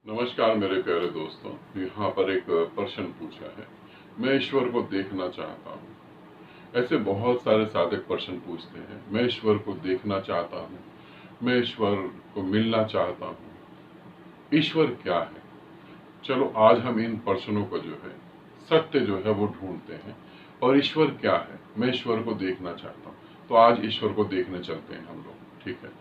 नमस्कार मेरे प्यारे दोस्तों। यहाँ पर एक प्रश्न पूछा है, मैं ईश्वर को देखना चाहता हूँ। ऐसे बहुत सारे साधक प्रश्न पूछते हैं, मैं ईश्वर को देखना चाहता हूँ, मैं ईश्वर को मिलना चाहता हूँ, ईश्वर क्या है। चलो आज हम इन प्रश्नों को जो है सत्य जो है वो ढूंढते हैं। और ईश्वर क्या है, मैं ईश्वर को देखना चाहता हूँ, तो आज ईश्वर को देखने चलते हैं हम लोग। ठीक है,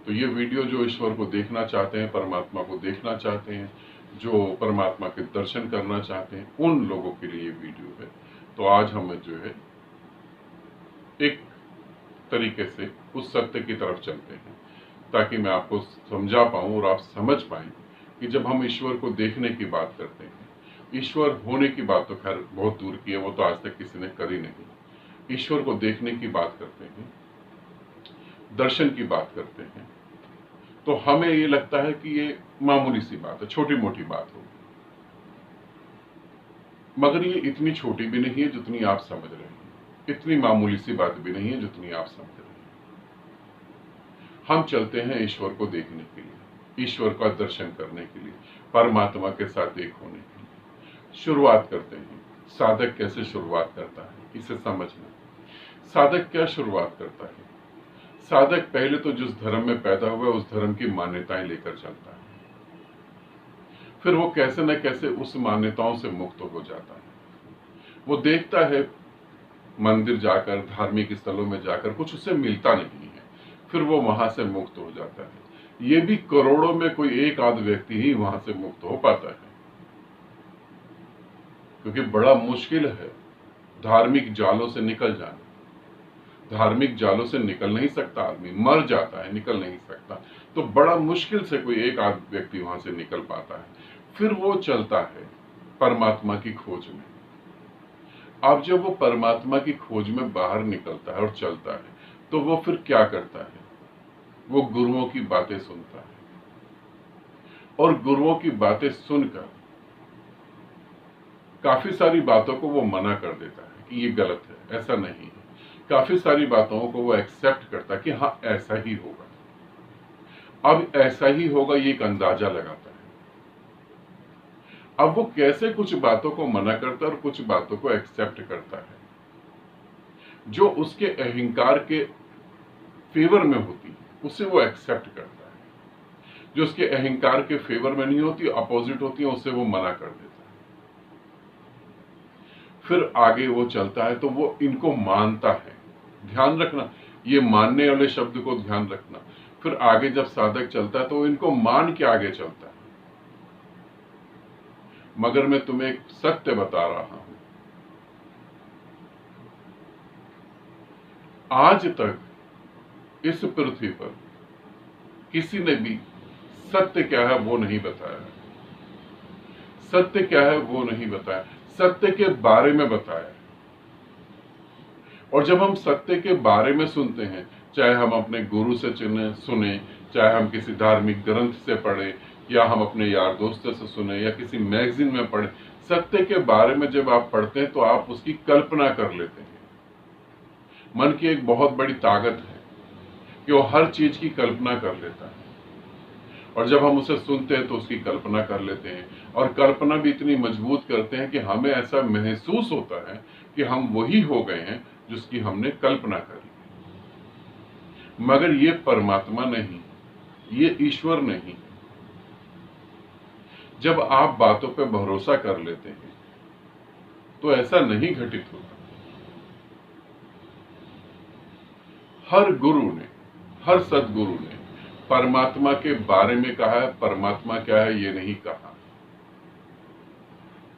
तो ये वीडियो जो ईश्वर को देखना चाहते हैं, परमात्मा को देखना चाहते हैं, जो परमात्मा के दर्शन करना चाहते हैं, उन लोगों के लिए ये वीडियो है। तो आज हम जो है एक तरीके से उस सत्य की तरफ चलते हैं, ताकि मैं आपको समझा पाऊं और आप समझ पाएं कि जब हम ईश्वर को देखने की बात करते हैं, ईश्वर होने की बात तो खैर बहुत दूर की है, वो तो आज तक किसी ने करी नहीं। ईश्वर को देखने की बात करते हैं, दर्शन की बात करते हैं, तो हमें ये लगता है कि ये मामूली सी बात है, छोटी मोटी बात होगी। मगर ये इतनी छोटी भी नहीं है जितनी आप समझ रहे हैं, इतनी मामूली सी बात भी नहीं है जितनी आप समझ रहे हैं। हम चलते हैं ईश्वर को देखने के लिए, ईश्वर का दर्शन करने के लिए, परमात्मा के साथ एक होने के लिए शुरुआत करते हैं। साधक कैसे शुरुआत करता है इसे समझना। साधक क्या शुरुआत करता है? साधक पहले तो जिस धर्म में पैदा हुआ उस धर्म की मान्यताएं लेकर चलता है, फिर वो कैसे न कैसे उस मान्यताओं से मुक्त हो जाता है। वो देखता है मंदिर जाकर, धार्मिक स्थलों में जाकर कुछ उसे मिलता नहीं है, फिर वो वहां से मुक्त हो जाता है। ये भी करोड़ों में कोई एक आध व्यक्ति ही वहां से मुक्त हो पाता है, क्योंकि बड़ा मुश्किल है धार्मिक जालों से निकल जाना। धार्मिक जालों से निकल नहीं सकता आदमी, मर जाता है, निकल नहीं सकता। तो बड़ा मुश्किल से कोई एक आध व्यक्ति वहां से निकल पाता है, फिर वो चलता है परमात्मा की खोज में। अब जब वो परमात्मा की खोज में बाहर निकलता है और चलता है, तो वो फिर क्या करता है? वो गुरुओं की बातें सुनता है, और गुरुओं की बातें सुनकर काफी सारी बातों को वो मना कर देता है कि ये गलत है, ऐसा नहीं है। काफी सारी बातों को वो एक्सेप्ट करता है कि हाँ ऐसा ही होगा। अब ऐसा ही होगा ये एक अंदाजा लगाता है। अब वो कैसे कुछ बातों को मना करता है और कुछ बातों को एक्सेप्ट करता है जो उसके अहंकार के फेवर में होती है, उसे वो एक्सेप्ट करता है। जो उसके अहंकार के फेवर में नहीं होती, अपोजिट होती है, उसे वो मना कर देता है। फिर आगे वो चलता है तो वो इनको मानता है। ध्यान रखना, ये मानने वाले शब्द को ध्यान रखना। फिर आगे जब साधक चलता है तो वो इनको मान के आगे चलता है। मगर मैं तुम्हें एक सत्य बता रहा हूं, आज तक इस पृथ्वी पर किसी ने भी सत्य क्या है वो नहीं बताया। सत्य क्या है वो नहीं बताया, सत्य के बारे में बताया। और जब हम सत्य के बारे में सुनते हैं, चाहे हम अपने गुरु से सुने, चाहे हम किसी धार्मिक ग्रंथ से पढ़े, या हम अपने यार दोस्तों से सुने, या किसी मैगजीन में पढ़े, सत्य के बारे में जब आप पढ़ते हैं तो आप उसकी कल्पना कर लेते हैं। मन की एक बहुत बड़ी ताकत है कि वो हर चीज की कल्पना कर लेता है, और जब हम उसे सुनते हैं तो उसकी कल्पना कर लेते हैं, और कल्पना भी इतनी मजबूत करते हैं कि हमें ऐसा महसूस होता है कि हम वही हो गए हैं जिसकी हमने कल्पना करी। मगर ये परमात्मा नहीं, ये ईश्वर नहीं। जब आप बातों पे भरोसा कर लेते हैं तो ऐसा नहीं घटित होता। हर गुरु ने, हर सदगुरु ने परमात्मा के बारे में कहा है, परमात्मा क्या है ये नहीं कहा।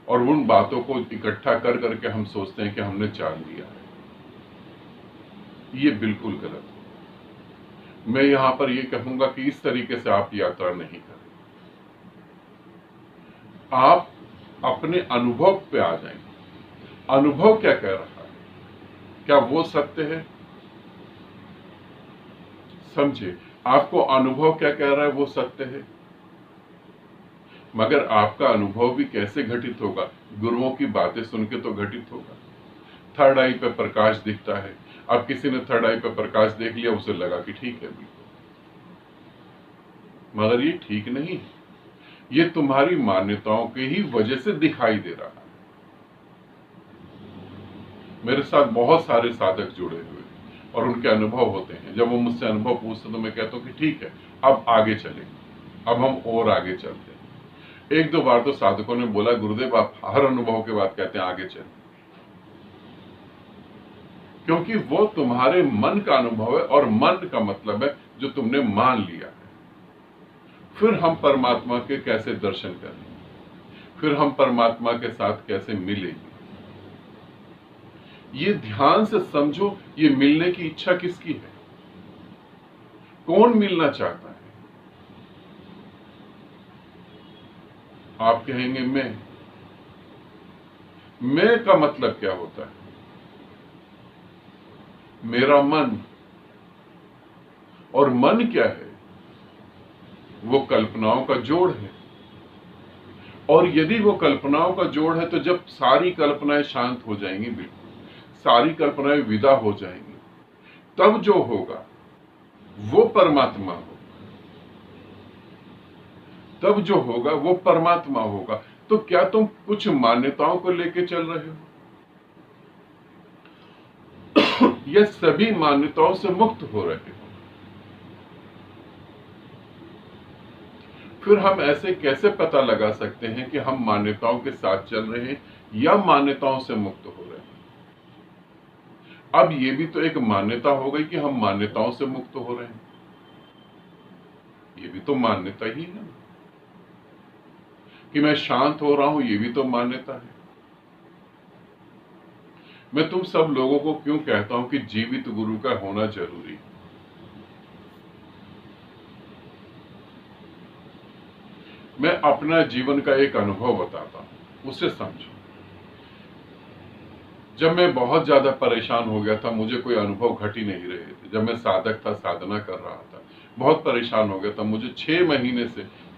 और उन बातों को इकट्ठा कर करके हम सोचते हैं कि हमने जान लिया है। ये बिल्कुल गलत है। मैं यहां पर ये कहूंगा कि इस तरीके से आप यात्रा नहीं करें। आप अपने अनुभव पे आ जाएंगे। अनुभव क्या कह रहा है, क्या वो सत्य है? समझे, आपको अनुभव क्या कह रहा है वो सत्य है। मगर आपका अनुभव भी कैसे घटित होगा? गुरुओं की बातें सुन के तो घटित होगा। थर्ड आई पे प्रकाश दिखता है। अब किसी ने थर्ड आई पे प्रकाश देख लिया, उसे लगा कि ठीक है बिल्कुल, मगर ये ठीक नहीं है। ये तुम्हारी मान्यताओं की ही वजह से दिखाई दे रहा है। मेरे साथ बहुत सारे साधक जुड़े हुए और उनके अनुभव होते हैं। जब वो मुझसे अनुभव पूछते तो मैं कहता हूँ कि ठीक है, अब आगे चलेंगे, अब हम और आगे चलते हैं। एक दो बार तो साधकों ने बोला, गुरुदेव आप हर अनुभव के बाद कहते हैं आगे चलें, क्योंकि वो तुम्हारे मन का अनुभव है और मन का मतलब है जो तुमने मान लिया है। फिर हम परमात्मा के कैसे दर्शन करेंगे, फिर हम परमात्मा के साथ कैसे मिलेंगे। ये ध्यान से समझो, ये मिलने की इच्छा किसकी है? कौन मिलना चाहता है? आप कहेंगे मैं का मतलब क्या होता है? मेरा मन। और मन क्या है? वो कल्पनाओं का जोड़ है। और यदि वो कल्पनाओं का जोड़ है तो जब सारी कल्पनाएं शांत हो जाएंगी, बिल्कुल सारी कल्पनाएं विदा हो जाएंगी, तब जो होगा वो परमात्मा होगा। तब जो होगा वो परमात्मा होगा। तो क्या तुम कुछ मान्यताओं को लेके चल रहे हो? या सभी मान्यताओं से मुक्त हो रहे हो? फिर हम ऐसे कैसे पता लगा सकते हैं कि हम मान्यताओं के साथ चल रहे हैं या मान्यताओं से मुक्त हो रहे हैं? अब ये भी तो एक मान्यता हो गई कि हम मान्यताओं से मुक्त हो रहे हैं। ये भी तो मान्यता ही है कि मैं शांत हो रहा हूं, ये भी तो मान्यता है। मैं तुम सब लोगों को क्यों कहता हूं कि जीवित गुरु का होना जरूरी है? मैं अपना जीवन का एक अनुभव बताता हूं, उसे समझो। जब मैं बहुत ज्यादा परेशान हो गया था, मुझे कोई अनुभव घट ही नहीं रहे थे। जब मैं साधक था, साधना कर रहा था, बहुत परेशान हो गया था। मुझे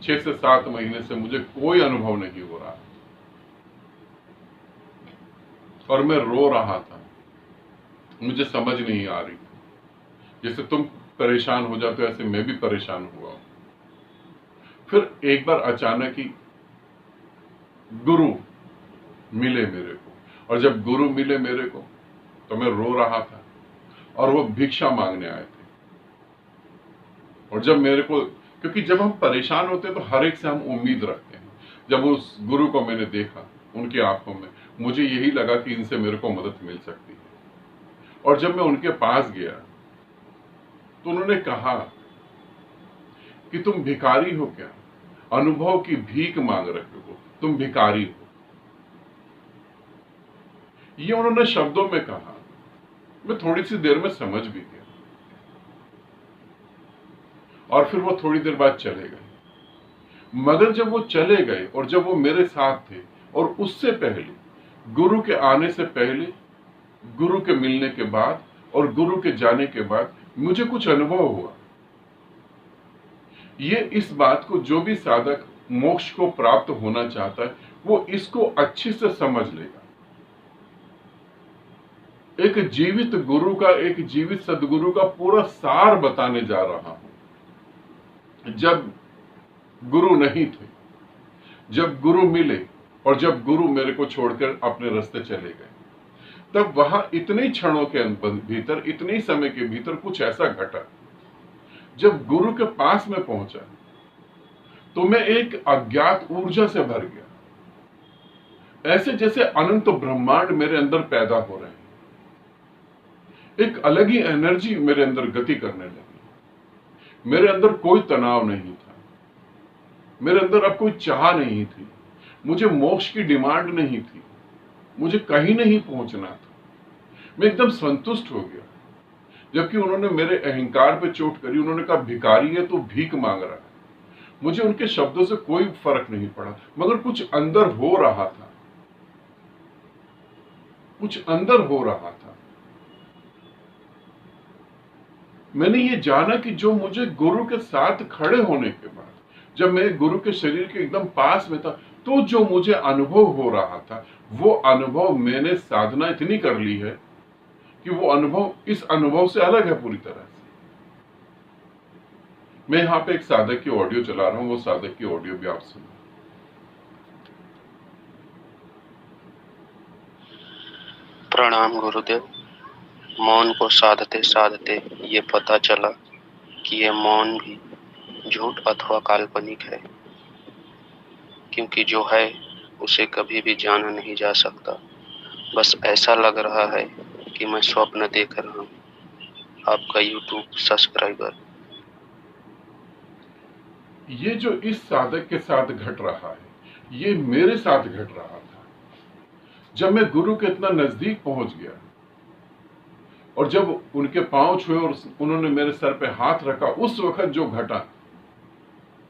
6 से 7 महीने से मुझे कोई अनुभव नहीं हो रहा और मैं रो रहा था, मुझे समझ नहीं आ रही। जैसे तुम परेशान हो जाते हो ऐसे मैं भी परेशान हुआ। फिर एक बार अचानक ही गुरु मिले मेरे को, और जब गुरु मिले मेरे को तो मैं रो रहा था और वो भिक्षा मांगने आए थे। और जब मेरे को, क्योंकि जब हम परेशान होते हैं तो हर एक से हम उम्मीद रखते हैं। जब उस गुरु को मैंने देखा, उनकी आंखों में मुझे यही लगा कि इनसे मेरे को मदद मिल सकती है। और जब मैं उनके पास गया तो उन्होंने कहा कि तुम भिखारी हो क्या? अनुभव की भीख मांग रहे हो, तुम भिखारी हो। ये उन्होंने शब्दों में कहा। मैं थोड़ी सी देर में समझ भी गया और फिर वो थोड़ी देर बाद चले गए। मगर जब वो चले गए और जब वो मेरे साथ थे, और उससे पहले, गुरु के आने से पहले, गुरु के मिलने के बाद और गुरु के जाने के बाद मुझे कुछ अनुभव हुआ। ये इस बात को, जो भी साधक मोक्ष को प्राप्त होना चाहता है वो इसको अच्छे से समझ लेगा। एक जीवित गुरु का, एक जीवित सदगुरु का पूरा सार बताने जा रहा हूं। जब गुरु नहीं थे, जब गुरु मिले और जब गुरु मेरे को छोड़कर अपने रास्ते चले गए, तब वहां इतने क्षणों के भीतर, इतने समय के भीतर कुछ ऐसा घटा। जब गुरु के पास में पहुंचा तो मैं एक अज्ञात ऊर्जा से भर गया, ऐसे जैसे अनंत ब्रह्मांड मेरे अंदर पैदा हो रहे हैं। एक अलग ही एनर्जी मेरे अंदर गति करने लगी। मेरे अंदर कोई तनाव नहीं था, मेरे अंदर अब कोई चाह नहीं थी, मुझे मोक्ष की डिमांड नहीं थी, मुझे कहीं नहीं पहुंचना था। मैं एकदम संतुष्ट हो गया। जबकि उन्होंने मेरे अहंकार पे चोट करी, उन्होंने कहा भिखारी है तो भीख मांग रहा है। मुझे उनके शब्दों से कोई फर्क नहीं पड़ा, मगर कुछ अंदर हो रहा था, कुछ अंदर हो रहा था। मैंने ये जाना कि जो मुझे गुरु के साथ खड़े होने के बाद, जब मैं गुरु के शरीर के एकदम पास में था, तो जो मुझे अनुभव हो रहा था, वो अनुभव मैंने साधना इतनी कर ली है कि वो अनुभव इस अनुभव से अलग है पूरी तरह से। मैं यहाँ पे एक साधक की ऑडियो चला रहा हूँ, वो साधक की ऑडियो भी आप सुनो। प्रणाम गुरुदेव। मौन को साधते साधते ये पता चला कि ये मौन भी झूठ अथवा काल्पनिक है, क्योंकि जो है उसे कभी भी जाना नहीं जा सकता। बस ऐसा लग रहा है कि मैं स्वप्न देख रहा हूँ। आपका यूट्यूब सब्सक्राइबर। ये जो इस साधक के साथ घट रहा है, ये मेरे साथ घट रहा था। जब मैं गुरु के इतना नजदीक पहुंच गया और जब उनके पांव छुए और उन्होंने मेरे सर पे हाथ रखा, उस वक्त जो घटा,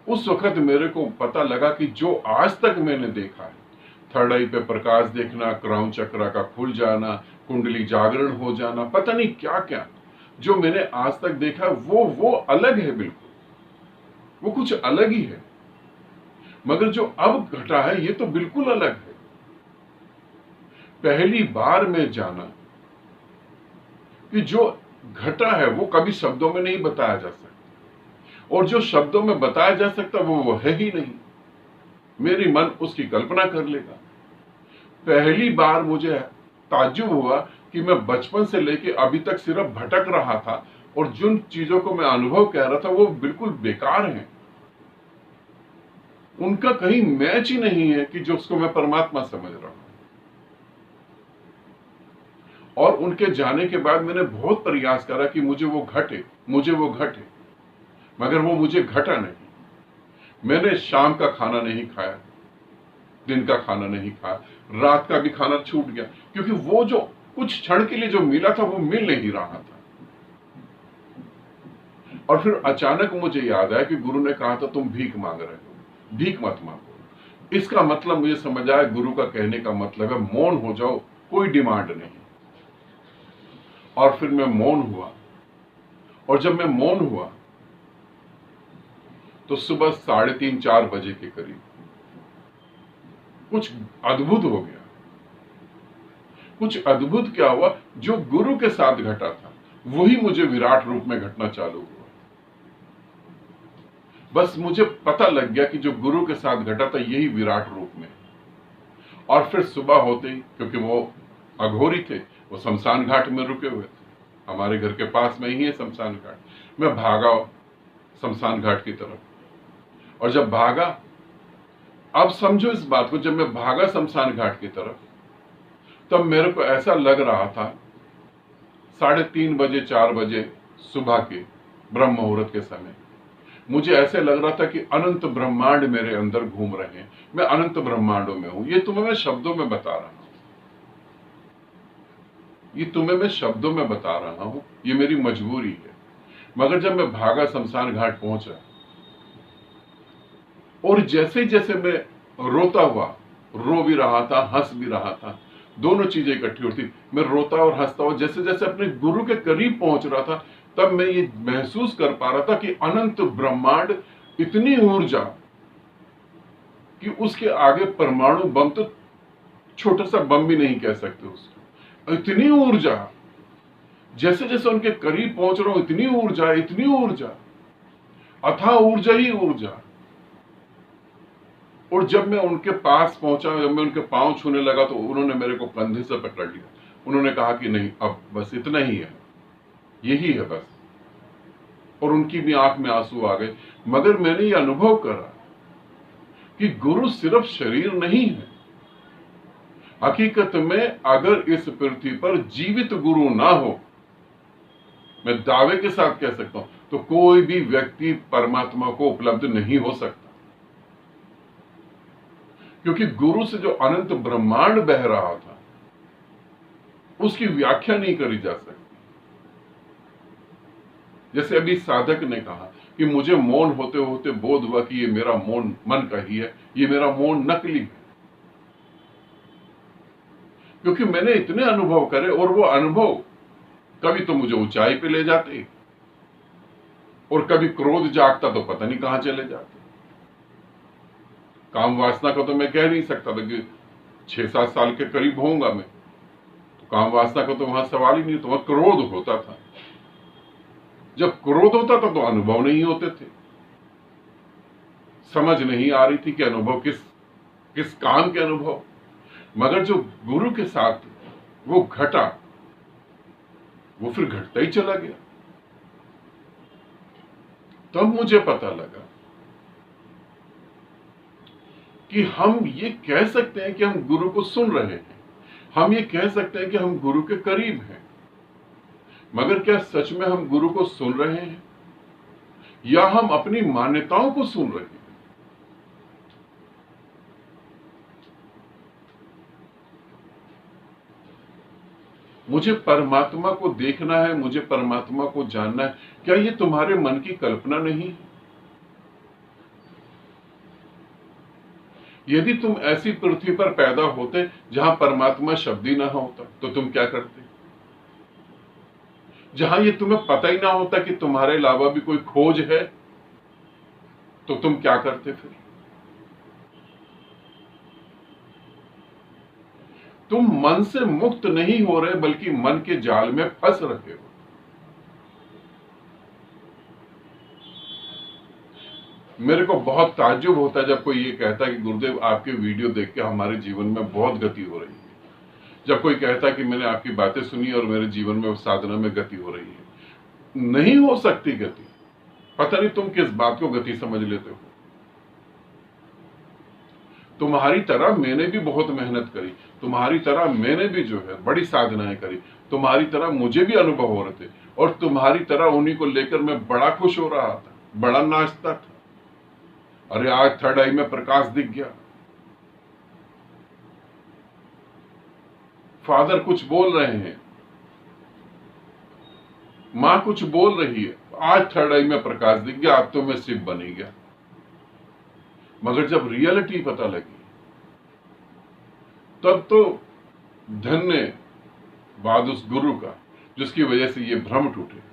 उस वक्त मेरे को पता लगा कि जो आज तक मैंने देखा है, थर्ड आई पे प्रकाश देखना, क्राउन चक्र का खुल जाना, कुंडली जागरण हो जाना, पता नहीं क्या क्या जो मैंने आज तक देखा, वो अलग है, बिल्कुल वो कुछ अलग ही है। मगर जो अब घटा है ये तो बिल्कुल अलग है। पहली बार मैं जाना कि जो घटा है वो कभी शब्दों में नहीं बताया जा सकता, और जो शब्दों में बताया जा सकता वो है ही नहीं। मेरी मन उसकी कल्पना कर लेगा। पहली बार मुझे ताज्जुब हुआ कि मैं बचपन से लेके अभी तक सिर्फ भटक रहा था, और जिन चीजों को मैं अनुभव कह रहा था वो बिल्कुल बेकार हैं। उनका कहीं मैच ही नहीं है कि जो उसको मैं परमात्मा समझ रहा हूं। और उनके जाने के बाद मैंने बहुत प्रयास करा कि मुझे वो घटे, मगर वो मुझे घटा नहीं। मैंने शाम का खाना नहीं खाया, दिन का खाना नहीं खाया, रात का भी खाना छूट गया, क्योंकि वो जो कुछ क्षण के लिए जो मिला था वो मिल नहीं रहा था। और फिर अचानक मुझे याद आया कि गुरु ने कहा था तुम भीख मांग रहे हो, भीख मत मांगो। इसका मतलब मुझे समझ आया, गुरु का कहने का मतलब है मौन हो जाओ, कोई डिमांड नहीं। और फिर मैं मौन हुआ, और जब मैं मौन हुआ तो सुबह 3:30-4 बजे के करीब कुछ अद्भुत हो गया। कुछ अद्भुत क्या हुआ, जो गुरु के साथ घटा था वही मुझे विराट रूप में घटना चालू हुआ। बस मुझे पता लग गया कि जो गुरु के साथ घटा था यही विराट रूप में। और फिर सुबह होते ही, क्योंकि वो अघोरी थे, वो शमशान घाट में रुके हुए थे, हमारे घर के पास में ही है शमशान घाट। मैं भागा शमशान घाट की तरफ, और जब भागा, अब समझो इस बात को, जब मैं भागा शमशान घाट की तरफ, तब मेरे को ऐसा लग रहा था 3:30 बजे 4 बजे सुबह के ब्रह्म मुहूर्त के समय, मुझे ऐसे लग रहा था कि अनंत ब्रह्मांड मेरे अंदर घूम रहे हैं, मैं अनंत ब्रह्मांडों में हूं। ये तुम्हें मैं शब्दों में बता रहा हूं, ये मेरी मजबूरी है। मगर जब मैं भागा शमशान घाट पहुंचा, और जैसे जैसे मैं रोता हुआ, रो भी रहा था, हंस भी रहा था, दोनों चीजें इकट्ठी होती। मैं रोता और हंसता हुआ जैसे जैसे अपने गुरु के करीब पहुंच रहा था, तब मैं ये महसूस कर पा रहा था कि अनंत ब्रह्मांड, इतनी ऊर्जा कि उसके आगे परमाणु बम तो छोटा सा बम भी नहीं कह सकते उसको, इतनी ऊर्जा। जैसे जैसे उनके करीब पहुंच रहा हूं, इतनी ऊर्जा, अथाह ऊर्जा ही ऊर्जा। और जब मैं उनके पास पहुंचा, जब मैं उनके पांव छूने लगा, तो उन्होंने मेरे को कंधे से पकड़ लिया। उन्होंने कहा कि नहीं, अब बस इतना ही है, यही है बस। और उनकी भी आंख में आंसू आ गए। मगर मैंने ये अनुभव करा कि गुरु सिर्फ शरीर नहीं है। हकीकत में अगर इस पृथ्वी पर जीवित गुरु ना हो, मैं दावे के साथ कह सकता हूं, तो कोई भी व्यक्ति परमात्मा को उपलब्ध नहीं हो सकता। क्योंकि गुरु से जो अनंत ब्रह्मांड बह रहा था, उसकी व्याख्या नहीं करी जा सकती। जैसे अभी साधक ने कहा कि मुझे मौन होते होते बोध हुआ कि ये मेरा मौन मन का ही है, ये मेरा मौन नकली है। क्योंकि मैंने इतने अनुभव करे, और वो अनुभव कभी तो मुझे ऊंचाई पे ले जाते, और कभी क्रोध जागता तो पता नहीं कहां चले जाते। काम वासना का तो मैं कह नहीं सकता था कि 6-7 साल के करीब होऊंगा मैं, तो काम वासना का तो वहां सवाल ही नहीं, तो वहां क्रोध होता था। जब क्रोध होता था तो अनुभव नहीं होते थे, समझ नहीं आ रही थी कि अनुभव किस काम के अनुभव। मगर जो गुरु के साथ वो घटा, वो फिर घटता ही चला गया। तब मुझे पता लगा कि हम ये कह सकते हैं कि हम गुरु को सुन रहे हैं, हम ये कह सकते हैं कि हम गुरु के करीब हैं, मगर क्या सच में हम गुरु को सुन रहे हैं या हम अपनी मान्यताओं को सुन रहे हैं? मुझे परमात्मा को देखना है, मुझे परमात्मा को जानना है, क्या ये तुम्हारे मन की कल्पना नहीं है? यदि तुम ऐसी पृथ्वी पर पैदा होते जहां परमात्मा शब्द ही ना होता तो तुम क्या करते? जहां ये तुम्हें पता ही ना होता कि तुम्हारे अलावा भी कोई खोज है तो तुम क्या करते फिर? तुम मन से मुक्त नहीं हो रहे बल्कि मन के जाल में फंस रहे हो। मेरे को बहुत ताज्जुब होता है जब कोई ये कहता है कि गुरुदेव आपके वीडियो देख के हमारे जीवन में बहुत गति हो रही है, जब कोई कहता है कि मैंने आपकी बातें सुनी और मेरे जीवन में साधना में गति हो रही है। नहीं हो सकती गति। पता नहीं तुम किस बात को गति समझ लेते हो। तुम्हारी तरह मैंने भी बहुत मेहनत करी, तुम्हारी तरह मैंने भी जो है बड़ी साधनाएं करी, तुम्हारी तरह मुझे भी अनुभव हो रहे थे और तुम्हारी तरह उन्हीं को लेकर मैं बड़ा खुश हो रहा था, बड़ा नाचता था। अरे आज थर्ड आई में प्रकाश दिख गया, फादर कुछ बोल रहे हैं, मां कुछ बोल रही है, आज थर्ड आई में प्रकाश दिख गया, अब तो मैं शिव बन ही गया। मगर जब रियलिटी पता लगी तब तो धन्यवाद उस गुरु का जिसकी वजह से ये भ्रम टूटे।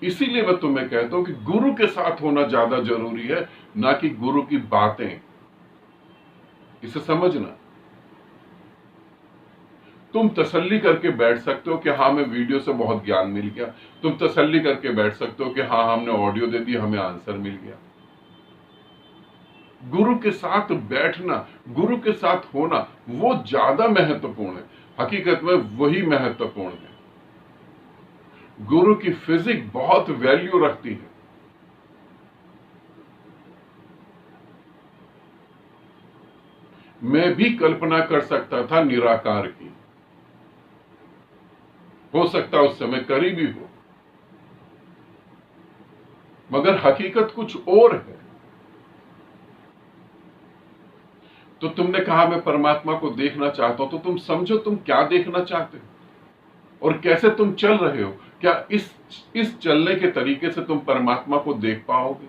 इसीलिए मैं तुम्हें कहता हूं कि गुरु के साथ होना ज्यादा जरूरी है, ना कि गुरु की बातें। इसे समझना। तुम तसल्ली करके बैठ सकते हो कि हाँ मैं वीडियो से बहुत ज्ञान मिल गया, तुम तसल्ली करके बैठ सकते हो कि हाँ हमने ऑडियो दे दी, हमें आंसर मिल गया। गुरु के साथ बैठना, गुरु के साथ होना वो ज्यादा महत्वपूर्ण है। हकीकत में वही महत्वपूर्ण है। गुरु की फिजिक बहुत वैल्यू रखती है। मैं भी कल्पना कर सकता था निराकार की, हो सकता उस समय करीबी हो, मगर हकीकत कुछ और है। तो तुमने कहा मैं परमात्मा को देखना चाहता हूं, तो तुम समझो तुम क्या देखना चाहते हो और कैसे तुम चल रहे हो। क्या इस चलने के तरीके से तुम परमात्मा को देख पाओगे?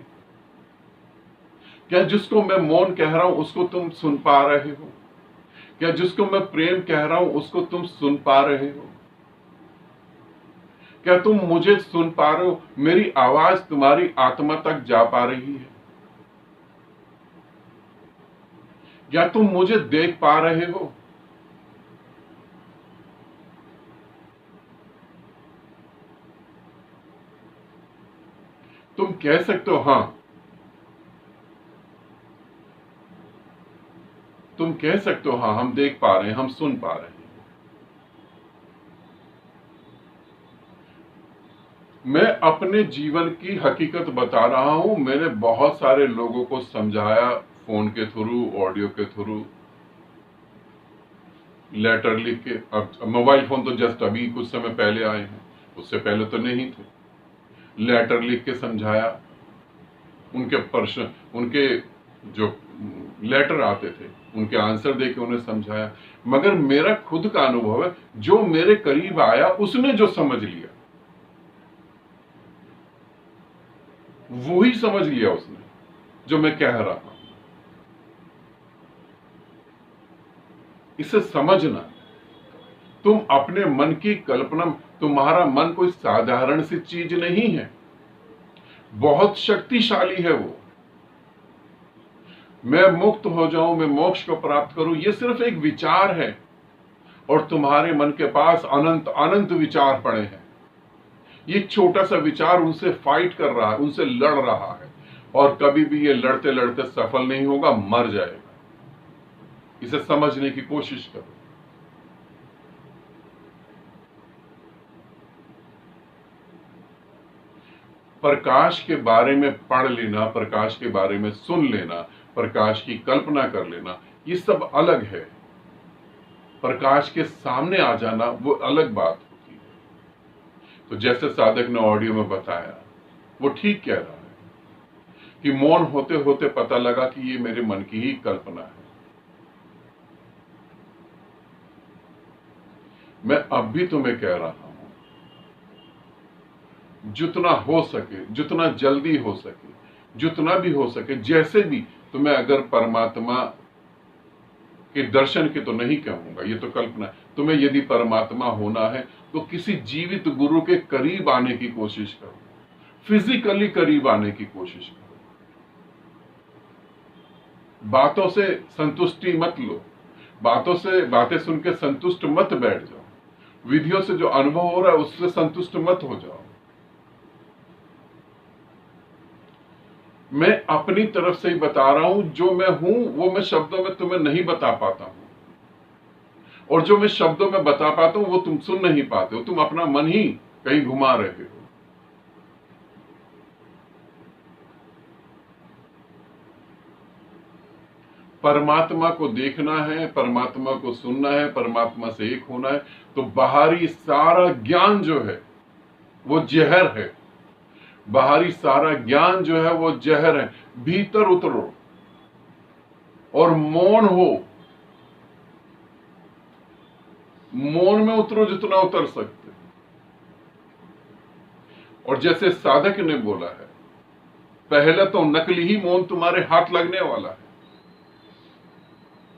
क्या जिसको मैं मौन कह रहा हूं उसको तुम सुन पा रहे हो? क्या जिसको मैं प्रेम कह रहा हूं उसको तुम सुन पा रहे हो? क्या तुम मुझे सुन पा रहे हो? मेरी आवाज तुम्हारी आत्मा तक जा पा रही है? क्या तुम मुझे देख पा रहे हो? तुम कह सकते हो हां, तुम कह सकते हो हां हम देख पा रहे हैं, हम सुन पा रहे हैं। मैं अपने जीवन की हकीकत बता रहा हूं। मैंने बहुत सारे लोगों को समझाया, फोन के थ्रू, ऑडियो के थ्रू, लेटर लिख के। अब मोबाइल फोन तो जस्ट अभी कुछ समय पहले आए हैं, उससे पहले तो नहीं थे। लेटर लिख के समझाया, उनके प्रश्न, उनके जो लेटर आते थे उनके आंसर देके उन्हें समझाया। मगर मेरा खुद का अनुभव है, जो मेरे करीब आया उसने जो समझ लिया वो ही समझ लिया उसने जो मैं कह रहा हूं। इसे समझना। तुम अपने मन की कल्पना, तुम्हारा मन कोई साधारण सी चीज नहीं है, बहुत शक्तिशाली है वो। मैं मुक्त हो जाऊं, मैं मोक्ष को प्राप्त करूं, ये सिर्फ एक विचार है और तुम्हारे मन के पास अनंत अनंत विचार पड़े हैं। ये छोटा सा विचार उनसे फाइट कर रहा है, उनसे लड़ रहा है और कभी भी ये लड़ते लड़ते सफल नहीं होगा, मर जाएगा। इसे समझने की कोशिश करो। प्रकाश के बारे में पढ़ लेना, प्रकाश के बारे में सुन लेना, प्रकाश की कल्पना कर लेना, ये सब अलग है। प्रकाश के सामने आ जाना वो अलग बात होती है। तो जैसे साधक ने ऑडियो में बताया, वो ठीक कह रहा है कि मौन होते होते पता लगा कि ये मेरे मन की ही कल्पना है। मैं अब भी तुम्हें कह रहा हूं, जितना हो सके, जितना जल्दी हो सके, जितना भी हो सके, जैसे भी तुम्हें, अगर परमात्मा के दर्शन के तो नहीं कहूंगा, ये तो कल्पना, तुम्हें यदि परमात्मा होना है तो किसी जीवित गुरु के करीब आने की कोशिश करो, फिजिकली करीब आने की कोशिश करो। बातों से संतुष्टि मत लो, बातें सुन के संतुष्ट मत बैठ जाओ, विधियों से जो अनुभव हो रहा है उससे संतुष्ट मत हो जाओ। मैं अपनी तरफ से ही बता रहा हूं, जो मैं हूं वो मैं शब्दों में तुम्हें नहीं बता पाता हूं, और जो मैं शब्दों में बता पाता हूं वो तुम सुन नहीं पाते हो, तुम अपना मन ही कहीं घुमा रहे हो। परमात्मा को देखना है, परमात्मा को सुनना है, परमात्मा से एक होना है, तो बाहरी सारा ज्ञान जो है वो जहर है। बाहरी सारा ज्ञान जो है वो जहर है। भीतर उतरो और मौन हो, मौन में उतरो जितना उतर सकते। और जैसे साधक ने बोला है, पहले तो नकली ही मौन तुम्हारे हाथ लगने वाला है,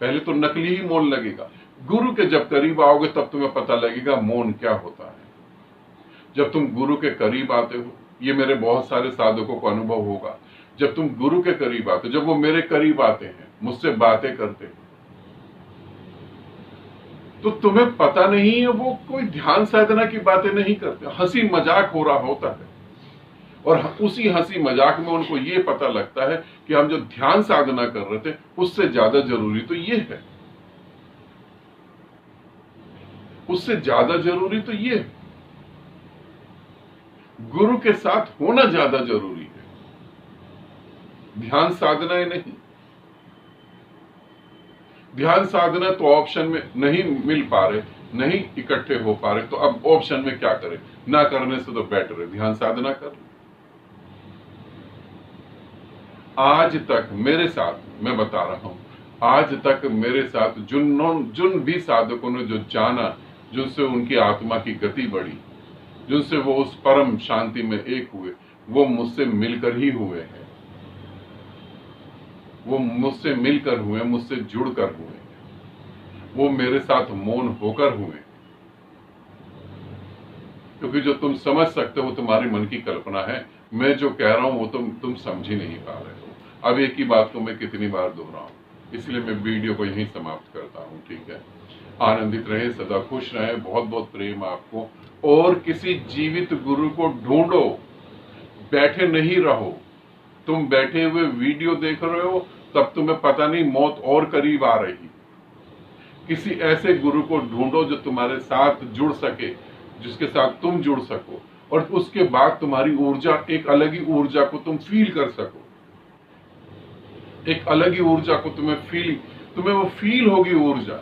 पहले तो नकली ही मौन लगेगा। गुरु के जब करीब आओगे तब तुम्हें पता लगेगा मौन क्या होता है। जब तुम गुरु के करीब आते हो, ये मेरे बहुत सारे साधकों को अनुभव होगा, जब तुम गुरु के करीब आते हो, जब वो मेरे करीब आते हैं, मुझसे बातें करते हैं, तो तुम्हें पता नहीं है वो कोई ध्यान साधना की बातें नहीं करते, हंसी मजाक हो रहा होता है। और उसी हंसी मजाक में उनको ये पता लगता है कि हम जो ध्यान साधना कर रहे थे उससे ज्यादा जरूरी तो ये है, उससे ज्यादा जरूरी तो ये है, गुरु के साथ होना ज्यादा जरूरी है, ध्यान साधना ही नहीं। ध्यान साधना तो ऑप्शन में नहीं मिल पा रहे, नहीं इकट्ठे हो पा रहे, तो अब ऑप्शन में क्या करें? ना करने से तो बेटर है ध्यान साधना कर। आज तक मेरे साथ, मैं बता रहा हूं, आज तक मेरे साथ जिन भी साधकों ने जो जाना, जिनसे उनकी आत्मा की गति बढ़ी, जिनसे वो उस परम शांति में एक हुए, वो मुझसे मिलकर ही हुए हैं, वो मुझसे मिलकर हुए, मुझसे जुड़कर हुए, वो मेरे साथ मौन होकर हुए। क्योंकि जो तुम समझ सकते हो तुम्हारे मन की कल्पना है, मैं जो कह रहा हूं वो तुम समझ ही नहीं पा रहे हो। अब एक ही बात को मैं कितनी बार दोहराऊं, इसलिए मैं वीडियो को यहीं समाप्त करता हूं। ठीक है, आनंदित रहे, सदा खुश रहे, बहुत बहुत प्रेम आपको। और किसी जीवित गुरु को ढूंढो, बैठे नहीं रहो। तुम बैठे हुए वीडियो देख रहे हो तब तुम्हें पता नहीं मौत और करीब आ रही। किसी ऐसे गुरु को ढूंढो जो तुम्हारे साथ जुड़ सके, जिसके साथ तुम जुड़ सको, और उसके बाद तुम्हारी ऊर्जा, एक अलग ही ऊर्जा को तुम फील कर सको, एक अलग ही ऊर्जा को तुम्हें वो फील होगी ऊर्जा।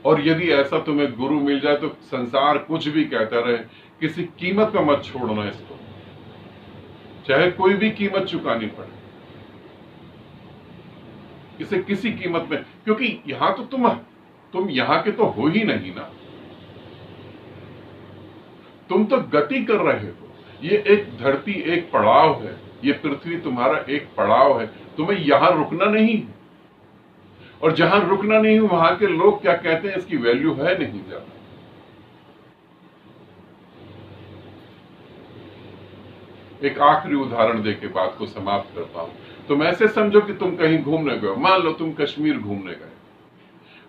और यदि ऐसा तुम्हें गुरु मिल जाए तो संसार कुछ भी कहता रहे, किसी कीमत पे मत छोड़ना इसको, चाहे कोई भी कीमत चुकानी पड़े, इसे किसी कीमत में, क्योंकि यहां तो तुम यहां के तो हो ही नहीं ना, तुम तो गति कर रहे हो। ये एक धरती, एक पड़ाव है, ये पृथ्वी तुम्हारा एक पड़ाव है, तुम्हें यहां रुकना नहीं है। और जहां रुकना नहीं है वहां के लोग क्या कहते हैं इसकी वैल्यू है नहीं ज्यादा। एक आखिरी उदाहरण देके बात को समाप्त करता हूं। तुम ऐसे समझो कि तुम कहीं घूमने गए, मान लो तुम कश्मीर घूमने गए।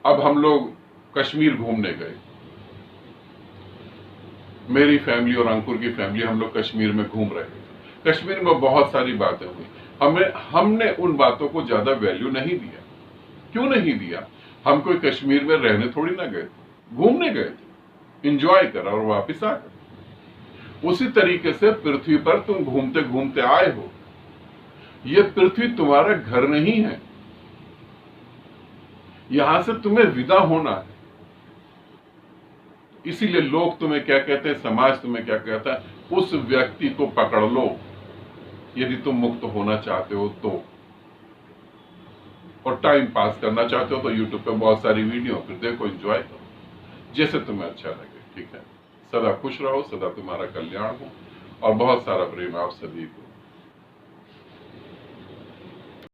अब हम लोग कश्मीर घूमने गए, मेरी फैमिली और अंकुर की फैमिली, हम लोग कश्मीर में घूम रहे थे। कश्मीर में बहुत सारी बातें हुई, हमने उन बातों को ज्यादा वैल्यू नहीं दिया। क्यों नहीं दिया? हम कोई कश्मीर में रहने थोड़ी ना गए थे, घूमने गए थे, एंजॉय करा और वापिस आ गए। उसी तरीके से पृथ्वी पर तुम घूमते घूमते आए हो। ये पृथ्वी तुम्हारा घर नहीं है, यहां से तुम्हें विदा होना है। इसीलिए लोग तुम्हें क्या कहते हैं, समाज तुम्हें क्या कहता है, उस व्यक्ति को पकड़ लो यदि तुम मुक्त होना चाहते हो तो। और टाइम पास करना चाहते हो तो यूट्यूब पे बहुत सारी वीडियो फिर देखो, एंजॉय करो जैसे तुम्हें अच्छा लगे। ठीक है, सदा खुश रहो, सदा तुम्हारा कल्याण हो और बहुत सारा प्रेम आप सभी को।